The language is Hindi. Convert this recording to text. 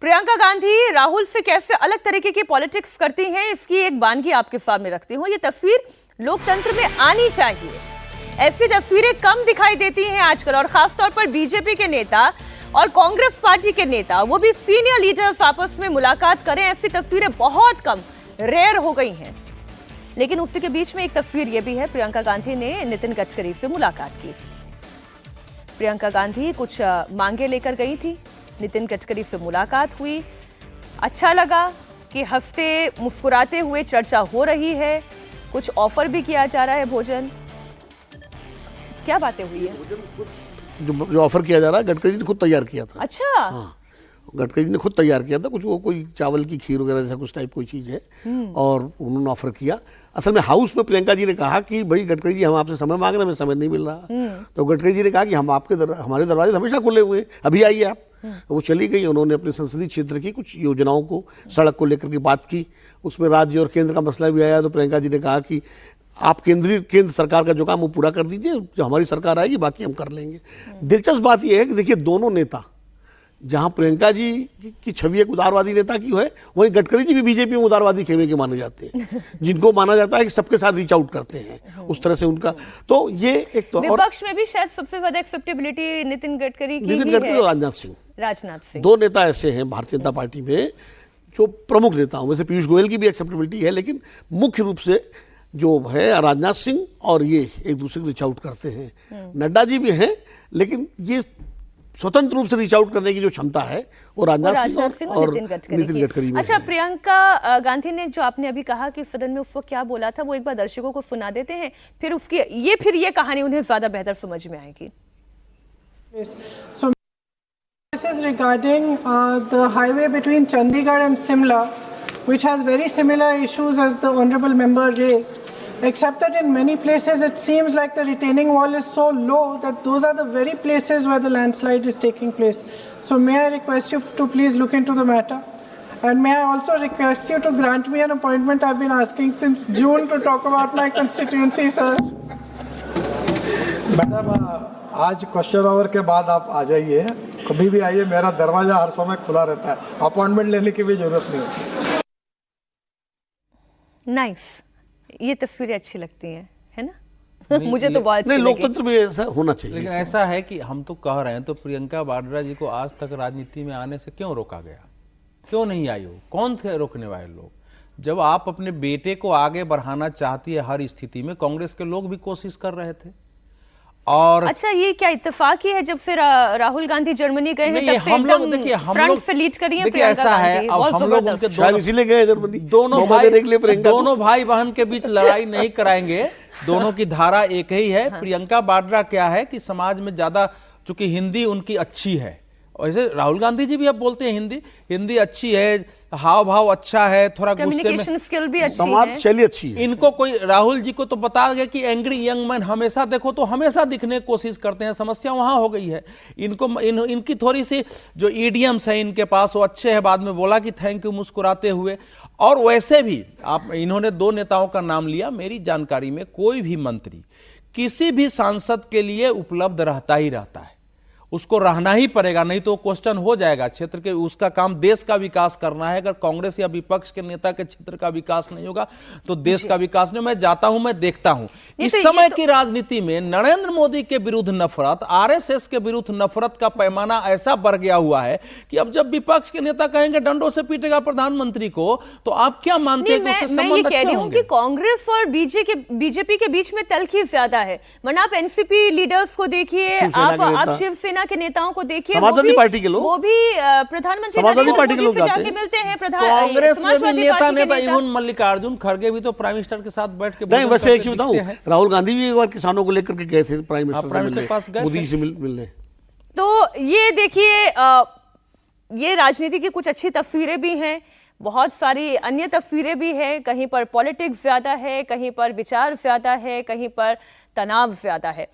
प्रियंका गांधी राहुल से कैसे अलग तरीके की पॉलिटिक्स करती हैं, इसकी एक बानगी आपके सामने रखती हूं। ये तस्वीर लोकतंत्र में आनी चाहिए। ऐसी तस्वीरें कम दिखाई देती हैं आजकल, और खासतौर पर बीजेपी के नेता और कांग्रेस पार्टी के नेता, वो भी सीनियर लीडर्स आपस में मुलाकात करें, ऐसी तस्वीरें बहुत कम, रेयर हो गई हैं। लेकिन उसी के बीच में एक तस्वीर ये भी है, प्रियंका गांधी ने नितिन गडकरी से मुलाकात की। प्रियंका गांधी कुछ मांगे लेकर गई थी, नितिन गडकरी से मुलाकात हुई। अच्छा लगा कि हंसते मुस्कुराते हुए चर्चा हो रही है, कुछ ऑफर भी किया जा रहा है भोजन। क्या बातें हुई है? जो ऑफर किया जा रहा है गडकरी जी ने खुद तैयार किया था। अच्छा, हाँ, गडकरी जी ने खुद तैयार किया था। कुछ वो कोई चावल की खीर वगैरह जैसा कुछ टाइप कोई चीज़ है, और उन्होंने ऑफर किया। असल में हाउस में प्रियंका जी ने कहा कि भाई गडकरी जी हम आपसे समय मांग रहे हैं, हमें समय नहीं मिल रहा। तो गडकरी जी ने कहा कि हम आपके हमारे दरवाजे हमेशा खुले हुए हैं, अभी आइए आप। वो चली गई। उन्होंने अपने संसदीय क्षेत्र की कुछ योजनाओं को, सड़क को लेकर के बात की। उसमें राज्य और केंद्र का मसला भी आया। तो प्रियंका जी ने कहा कि आप केंद्र सरकार का जो काम वो पूरा कर दीजिए, जो हमारी सरकार आएगी बाकी हम कर लेंगे। दिलचस्प बात यह है कि देखिए, दोनों नेता, जहां प्रियंका जी की छवि एक उदारवादी नेता की है, वहीं गडकरी जी भी बीजेपी में उदारवादी खेमे के माने जाते हैं, जिनको माना जाता है कि सबके साथ रीच आउट करते हैं, उस तरह से उनका। तो ये एक तो विपक्ष में भी शायद सबसे ज्यादा एक्सेप्टेबिलिटी नितिन गडकरी की और राजनाथ सिंह, दो नेता ऐसे हैं भारतीय जनता पार्टी में जो प्रमुख नेता हूं। वैसे पीयूष गोयल की भी एक्सेप्टेबिलिटी है, लेकिन मुख्य रूप से जो है राजनाथ सिंह और ये एक दूसरे को रीच आउट करते हैं। नड्डा जी भी हैं, लेकिन ये स्वतंत्र रूप से रीच आउट करने की जो क्षमता है वो राजनाथ सिंह और नितिन गडकरी में। अच्छा, प्रियंका गांधी ने जो आपने अभी कहा कि सदन में उस वक्त क्या बोला था, वो एक बार दर्शकों को सुना देते हैं, फिर उसकी ये कहानी उन्हें ज्यादा बेहतर समझ में आएगी। So this is regarding the highway between Chandigarh and Simla, which has very similar issues as the honorable member raised, except that in many places it seems like the retaining wall is so low that those are the very places where the landslide is taking place. So may I request you to please look into the matter, and may I also request you to grant me an appointment. I've been asking since June to talk about my constituency, sir. Madam, आज क्वेश्चन आवर के बाद आप आ जाइए, कभी भी आइए, मेरा दरवाजा हर समय खुला रहता है, अपॉइंटमेंट लेने की भी जरूरत नहीं होती। नाइस, ये तस्वीरें अच्छी लगती हैं, है ना? मुझे तो बहुत अच्छी लगी। लोकतंत्र में ऐसा होना चाहिए। लेकिन ऐसा है कि हम तो कह रहे हैं, तो प्रियंका वाड्रा जी को आज तक राजनीति में आने से क्यों रोका गया? क्यों नहीं आई हो? कौन थे रोकने वाले लोग? जब आप अपने बेटे को आगे बढ़ाना चाहती है हर स्थिति में, कांग्रेस के लोग भी कोशिश कर रहे थे। और अच्छा, ये क्या इत्तेफाक ही है, जब फिर राहुल गांधी जर्मनी गए हैं तब से हम लोग देखिए, फ्रंट से लीड करी है। ऐसा है, अब हम लोग उनके इसीलिए गए जर्मनी, दोनों भाई बहन के बीच लड़ाई नहीं कराएंगे। दोनों की धारा एक ही है। प्रियंका वाड्रा क्या है कि समाज में ज्यादा, चूंकि हिंदी उनकी अच्छी है, वैसे राहुल गांधी जी भी अब बोलते हैं हिंदी अच्छी है, हाव भाव अच्छा है, थोड़ा कम्युनिकेशन स्किल भी अच्छी समाज शैली अच्छी है। इनको कोई राहुल जी को तो बता गया कि एंग्री यंग मैन हमेशा देखो तो हमेशा दिखने की कोशिश करते हैं। समस्या वहां हो गई है। इनकी थोड़ी सी जो ईडियम्स है इनके पास, वो अच्छे है। बाद में बोला कि थैंक यू मुस्कुराते हुए। और वैसे भी इन्होंने दो नेताओं का नाम लिया। मेरी जानकारी में कोई भी मंत्री किसी भी सांसद के लिए उपलब्ध रहता ही रहता है, उसको रहना ही पड़ेगा, नहीं तो क्वेश्चन हो जाएगा क्षेत्र के। उसका काम देश का विकास करना है। अगर कांग्रेस या विपक्ष के नेता के क्षेत्र का विकास नहीं होगा तो देश का विकास नहीं। मैं जाता हूं, मैं देखता हूं इस समय की राजनीति में नरेंद्र मोदी के विरुद्ध नफरत, आरएसएस के विरुद्ध नफरत का पैमाना ऐसा बढ़ गया हुआ है कि अब जब विपक्ष के नेता कहेंगे डंडों से पीटेगा प्रधानमंत्री को, तो आप क्या मानते हैं कि उससे संबंध अच्छे होंगे? कांग्रेस और बीजेपी के बीच में तलखी ज्यादा है, वरना आप एनसीपी लीडर्स को देखिए, आप शिवसेना के नेताओं को देखिए, समाजवादी पार्टी के लोग, वो भी प्रधानमंत्री समाजवादी पार्टी के लोग जाके मिलते हैं। कांग्रेस में भी नेता इवन मल्लिकार्जुन खड़गे भी तो प्राइम मिनिस्टर के साथ बैठ के नहीं। वैसे एक ही बताऊं, राहुल गांधी भी एक बार किसानों को लेकर के गए थे प्राइम मिनिस्टर के पास, मोदी से मिलने। तो ये देखिए, ये राजनीति की कुछ अच्छी तस्वीरें भी हैं, बहुत सारी अन्य तस्वीरें भी हैं। कहीं पर पॉलिटिक्स ज्यादा है, कहीं पर विचार ज्यादा है, कहीं पर तनाव ज्यादा है।